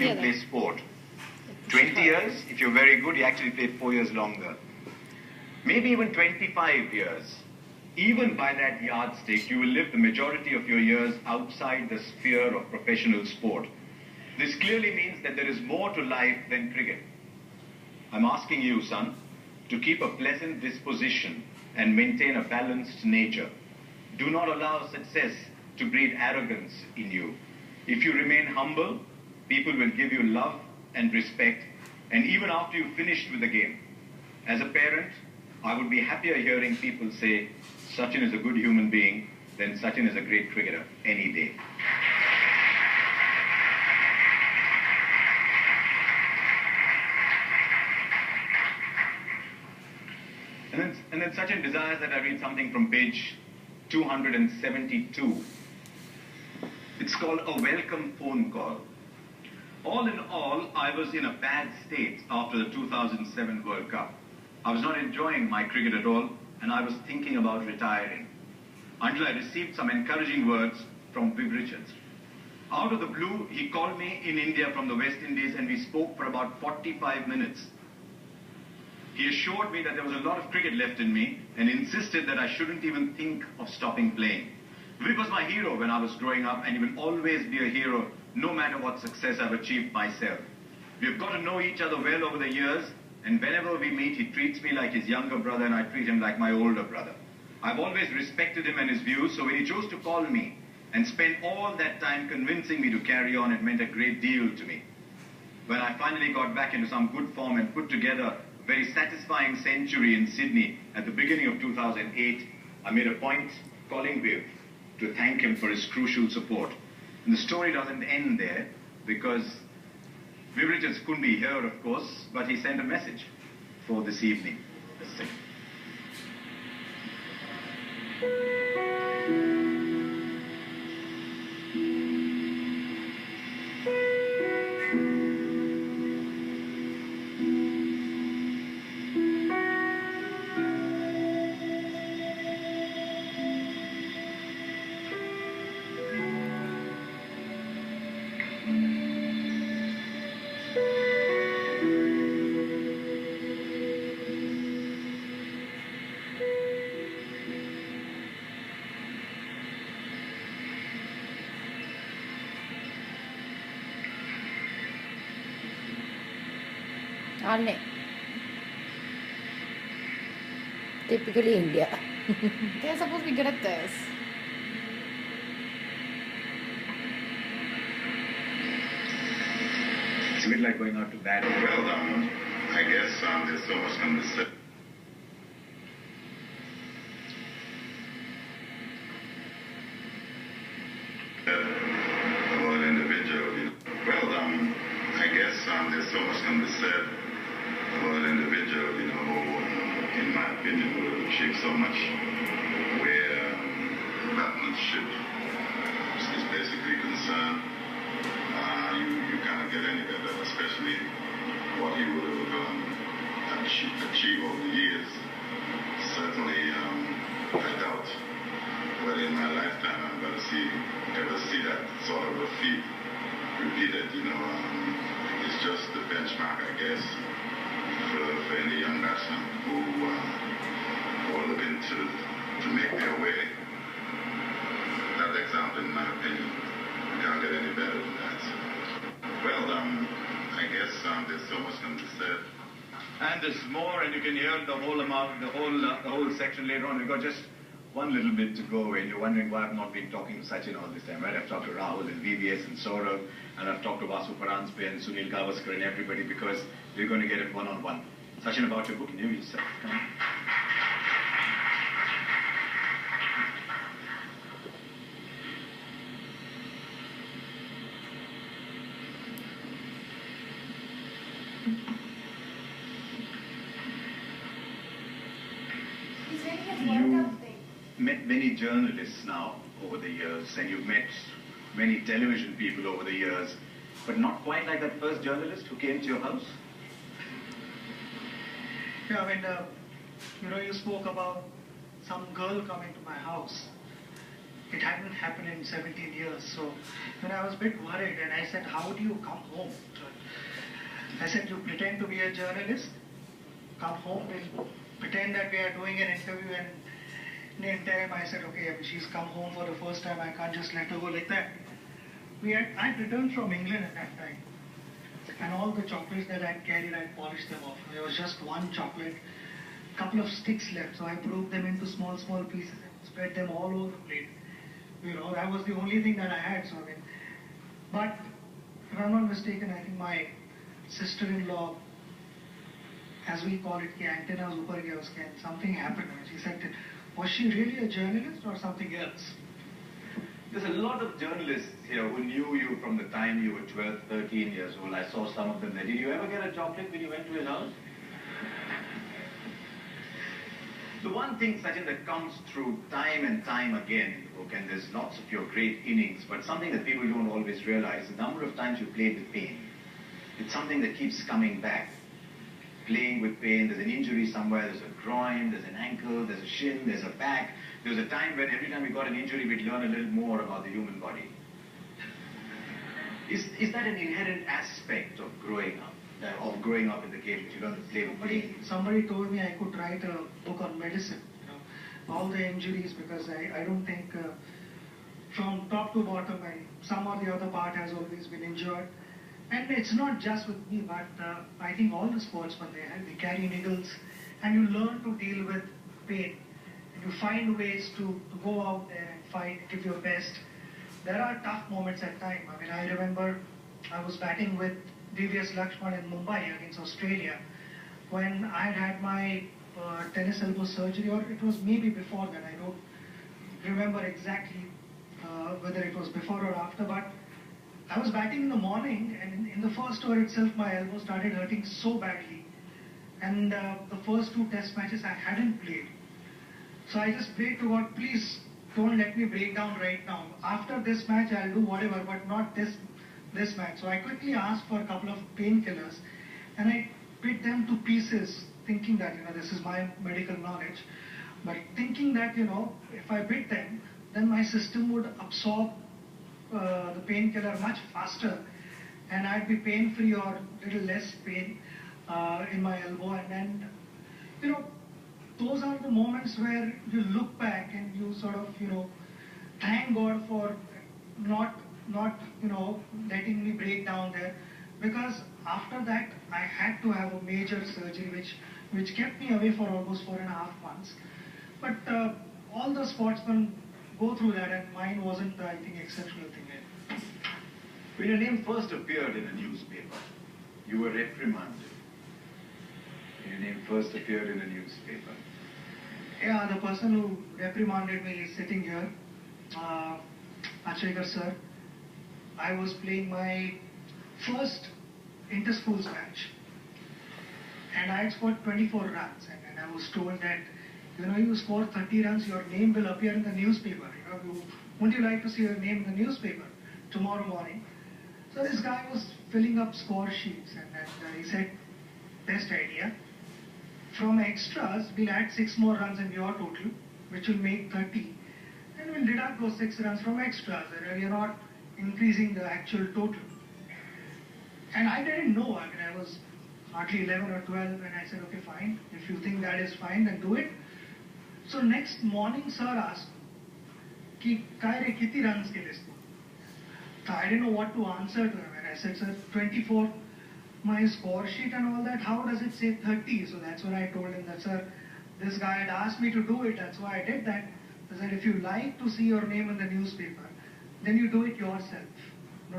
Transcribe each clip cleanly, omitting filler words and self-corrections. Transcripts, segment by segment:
him play sport. 20 years, if you're very good, you actually played 4 years longer. Maybe even 25 years. Even by that yardstick, you will live the majority of your years outside the sphere of professional sport. This clearly means that there is more to life than cricket. I'm asking you, son, to keep a pleasant disposition and maintain a balanced nature. Do not allow success to breed arrogance in you. If you remain humble, people will give you love and respect, and even after you've finished with the game. As a parent, I would be happier hearing people say, Sachin is a good human being, than Sachin is a great cricketer, any day. And then Sachin desires that I read something from page 272. It's called A Welcome Phone Call. All in all, I was in a bad state after the 2007 World Cup. I was not enjoying my cricket at all, and I was thinking about retiring, until I received some encouraging words from Viv Richards. Out of the blue, he called me in India from the West Indies, and we spoke for about 45 minutes. He assured me that there was a lot of cricket left in me, and insisted that I shouldn't even think of stopping playing. Viv was my hero when I was growing up, and he will always be a hero, no matter what success I've achieved myself. We've got to know each other well over the years, and whenever we meet, he treats me like his younger brother, and I treat him like my older brother. I've always respected him and his views, so when he chose to call me and spend all that time convincing me to carry on, it meant a great deal to me. When I finally got back into some good form and put together a very satisfying century in Sydney at the beginning of 2008, I made a point calling Viv to thank him for his crucial support. And the story doesn't end there, because Viv Richards couldn't be here, of course, but he sent a message for this evening. Let's see. Typically India. They're supposed to be good at this. It's a bit like going out to battle. Well, I guess there's so much on the set. About an individual, you know. Well, I guess there's so much can be said about an individual, you know, who, in my opinion, would have achieved so much, where batsmanship is basically concerned. You can't get any better, especially what he would have achieved over the years. Certainly, I doubt whether in my lifetime I'm going to ever see that sort of a feat repeated. You know, it's just the benchmark, I guess, for any young batsman who are looking to make their way. That example, in my opinion, you can't get any better than that. Well, I guess there's so much can be said. And there's more, and you can hear the whole amount, the whole section later on. We've got just one little bit to go, and you're wondering why I've not been talking to Sachin all this time, right? I've talked to Rahul and VVS and Saurav, and I've talked to Vasu Paranspe and Sunil Gavaskar and everybody, because we're going to get it one-on-one. Sachin, about your book, can you yourself? Come on. You met many journalists now over the years, and you've met many television people over the years, but not quite like that first journalist who came to your house? Yeah, I mean, you spoke about some girl coming to my house. It hadn't happened in 17 years, so when I was a bit worried, and I said, how do you come home I said, you pretend to be a journalist, come home, we'll pretend that we are doing an interview, and in the interim I said, okay, she's come home for the first time, I can't just let her go like that. I'd returned from England at that time, and all the chocolates that I'd carried, I'd polished them off. There was just one chocolate, couple of sticks left, so I broke them into small pieces and spread them all over the plate. That was the only thing that I had, so but if I'm not mistaken, I think my sister-in-law, as we call it, antennas upar gaya uske, and something happened. She said, was she really a journalist or something else? There's a lot of journalists here who knew you from the time you were 12, 13 years old. I saw some of them there. Did you ever get a chocolate when you went to his house? The one thing, Sachin, that comes through time and time again, and there's lots of your great innings, but something that people don't always realize, the number of times you played with pain. It's something that keeps coming back. Playing with pain, there's an injury somewhere, there's a groin, there's an ankle, there's a shin, there's a back. There was a time when every time we got an injury, we'd learn a little more about the human body. Is that an inherent aspect of growing up? Growing up in the game, you learn to play with pain? Somebody told me I could write a book on medicine, all the injuries, because I don't think from top to bottom, some or the other part has always been injured. And it's not just with me, but I think all the sportsmen, they carry needles, and you learn to deal with pain. And you find ways to go out there and fight, give your best. There are tough moments at times. I remember I was batting with DVS Lakshman in Mumbai against Australia when I had my tennis elbow surgery, or it was maybe before that. I don't remember exactly whether it was before or after, but I was batting in the morning, and in the first over itself my elbow started hurting so badly, and the first 2 test matches I hadn't played. So I just prayed to God, please don't let me break down right now. After this match I'll do whatever, but not this match. So I quickly asked for a couple of painkillers, and I bit them to pieces, thinking that, this is my medical knowledge, but thinking that, if I bit them, then my system would absorb the painkiller much faster, and I'd be pain-free or little less pain in my elbow. And then, those are the moments where you look back and you sort of, thank God for not letting me break down there, because after that I had to have a major surgery which kept me away for almost 4.5 months. But all the sportsmen go through that, and mine wasn't, I think, exceptional thing. When your name first appeared in a newspaper, you were reprimanded. When your name first appeared in a newspaper. Yeah, the person who reprimanded me is sitting here, Achrekar sir. I was playing my first inter-schools match, and I had scored 24 runs, and I was told that, you score 30 runs, your name will appear in the newspaper. Wouldn't you like to see your name in the newspaper tomorrow morning? So this guy was filling up score sheets, and he said, best idea. From extras, we'll add 6 more runs in your total, which will make 30, and we'll deduct those 6 runs from extras, and we are not increasing the actual total. And I didn't know. I was hardly 11 or 12, and I said, okay, fine. If you think that is fine, then do it. So next morning, sir asked, "Ki kai re kiti runs ke liye?" So I didn't know what to answer to him, and I said, sir, 24. My score sheet and all that, how does it say 30? So that's when I told him that, sir, this guy had asked me to do it, that's why I did that. I said, if you like to see your name in the newspaper, then you do it yourself.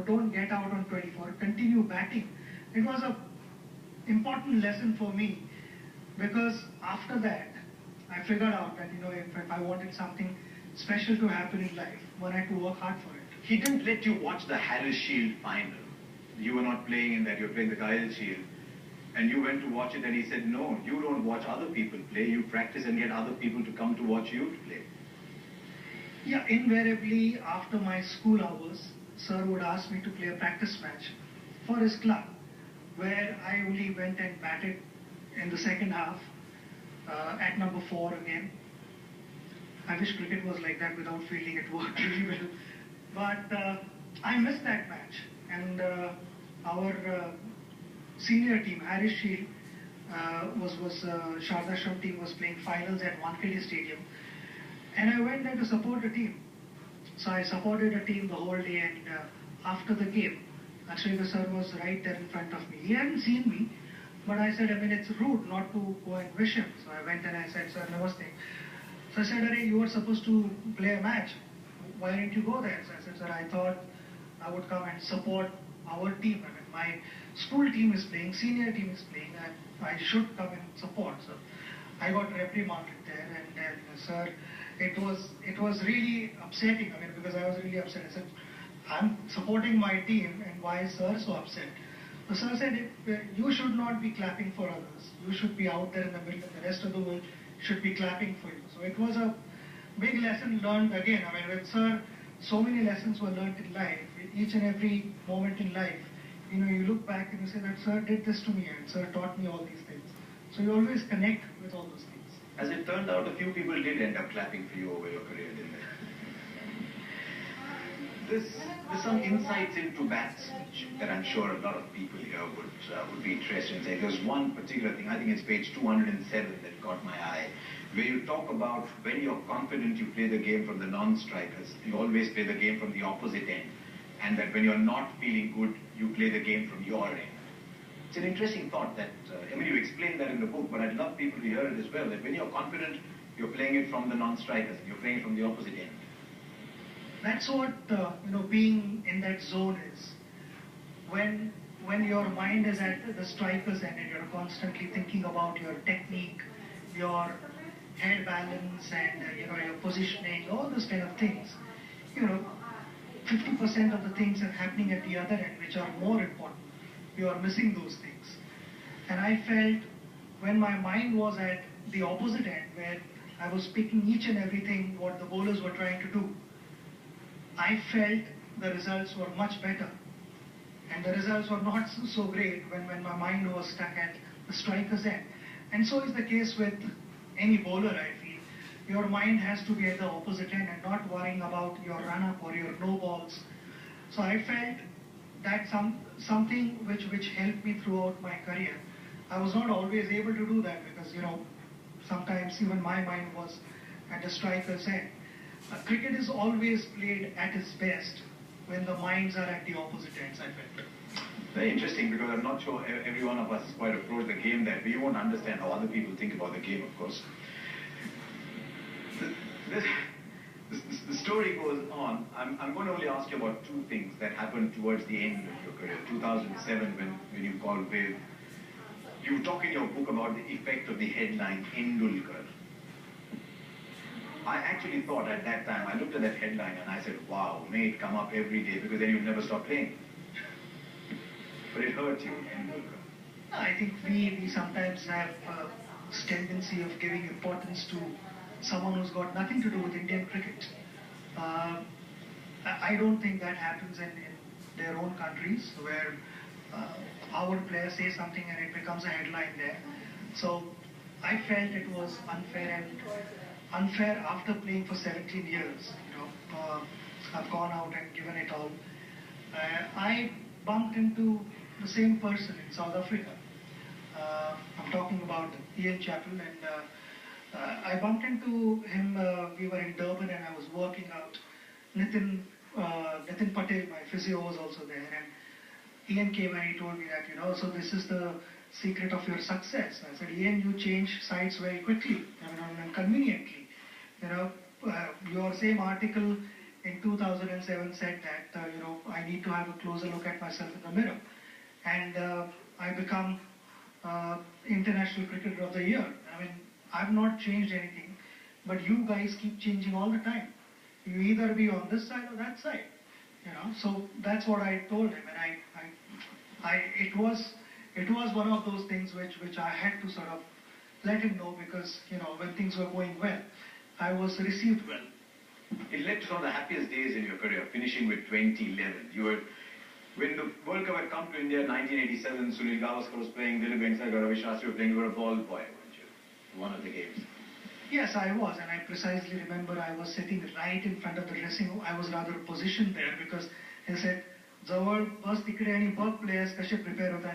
Don't get out on 24, continue batting. It was an important lesson for me, because after that, I figured out that, if I wanted something special to happen in life, one had to work hard for it. He didn't let you watch the Harris Shield final. You were not playing in that, you were playing the Kyle Shield. And you went to watch it, and he said, no, you don't watch other people play, you practice and get other people to come to watch you play. Yeah, invariably after my school hours, sir would ask me to play a practice match for his club, where I only went and batted in the second half at number 4 again. I wish cricket was like that. Without fielding, it worked really well. But I missed that match, and our senior team, Harris Shield, Shardashram team was playing finals at Wankhede Stadium, and I went there to support the team. So I supported the team the whole day, and after the game, actually the sir was right there in front of me. He hadn't seen me, but I said, I mean, it's rude not to go and wish him. So I went and I said, sir, namaste. So I said, you were supposed to play a match. Why didn't you go there? So I said, sir, I thought I would come and support our team. I mean, my school team is playing, senior team is playing, and I should come and support. So I got reprimanded there, and then, sir, it was really upsetting. I mean, because I was really upset. I said, I'm supporting my team, and why is sir so upset? The sir said, you should not be clapping for others. You should be out there in the middle, and the rest of the world should be clapping for you. So it was a big lesson learned again. I mean, with sir, so many lessons were learned in life. Each and every moment in life, you look back and you say that sir did this to me, and sir taught me all these things. So you always connect with all those things. As it turned out, a few people did end up clapping for you over your career, didn't they? There's some insights into bat speech that I'm sure a lot of people here would be interested in. There's one particular thing, I think it's page 207 that caught my eye, where you talk about when you're confident you play the game from the non-strikers, you always play the game from the opposite end, and that when you're not feeling good, you play the game from your end. It's an interesting thought that, you explained that in the book, but I'd love people to hear it as well, that when you're confident, you're playing it from the non-strikers, and you're playing it from the opposite end. That's what, being in that zone is. When your mind is at the striker's end and you're constantly thinking about your technique, your head balance, and, your positioning, all those kind of things, 50% of the things are happening at the other end, which are more important. You are missing those things. And I felt when my mind was at the opposite end, where I was picking each and everything what the bowlers were trying to do, I felt the results were much better. And the results were not so great when my mind was stuck at the striker's end. And so is the case with any bowler, I feel. Your mind has to be at the opposite end and not worrying about your run-up or your no balls. So I felt that something which helped me throughout my career. I was not always able to do that because, sometimes even my mind was at the striker's end. Cricket is always played at its best when the minds are at the opposite ends, I felt. Very interesting, because I'm not sure every one of us has quite approached the game that we won't understand how other people think about the game, of course. The story goes on. I'm going to only ask you about two things that happened towards the end of your career. 2007, when you called Viv, you talk in your book about the effect of the headline, Endulkar. I actually thought at that time, I looked at that headline and I said, wow, may it come up every day, because then you'll never stop playing. But it hurt you, Endulkar. I think we sometimes have this tendency of giving importance to someone who's got nothing to do with Indian cricket. I don't think that happens in their own countries, where our players say something and it becomes a headline there. So I felt it was unfair, and unfair after playing for 17 years. I've gone out and given it all. I bumped into the same person in South Africa. I'm talking about Ian Chappell, and I bumped into him. We were in Durban and I was working out. Nitin Patel, my physio, was also there, and Ian came and he told me that, so this is the secret of your success. I said, Ian, you change sides very quickly, and conveniently. Your same article in 2007 said that, I need to have a closer look at myself in the mirror. And I become International Cricketer of the Year. I've not changed anything, but you guys keep changing all the time. You either be on this side or that side. So that's what I told him, and it was one of those things which I had to sort of let him know, because when things were going well, I was received well. It led to some of the happiest days in your career, finishing with 2011. When the World Cup had come to India in 1987, Sunil Gavaskar was playing, Dilip Vengsarkar, Ravi Shastri were playing, you were a ball boy, weren't you? One of the games. Yes, I was, and I precisely remember I was sitting right in front of the dressing room. I was rather positioned there because they said, "Zawad, first tikde any bug players, kashe prepare hota hai."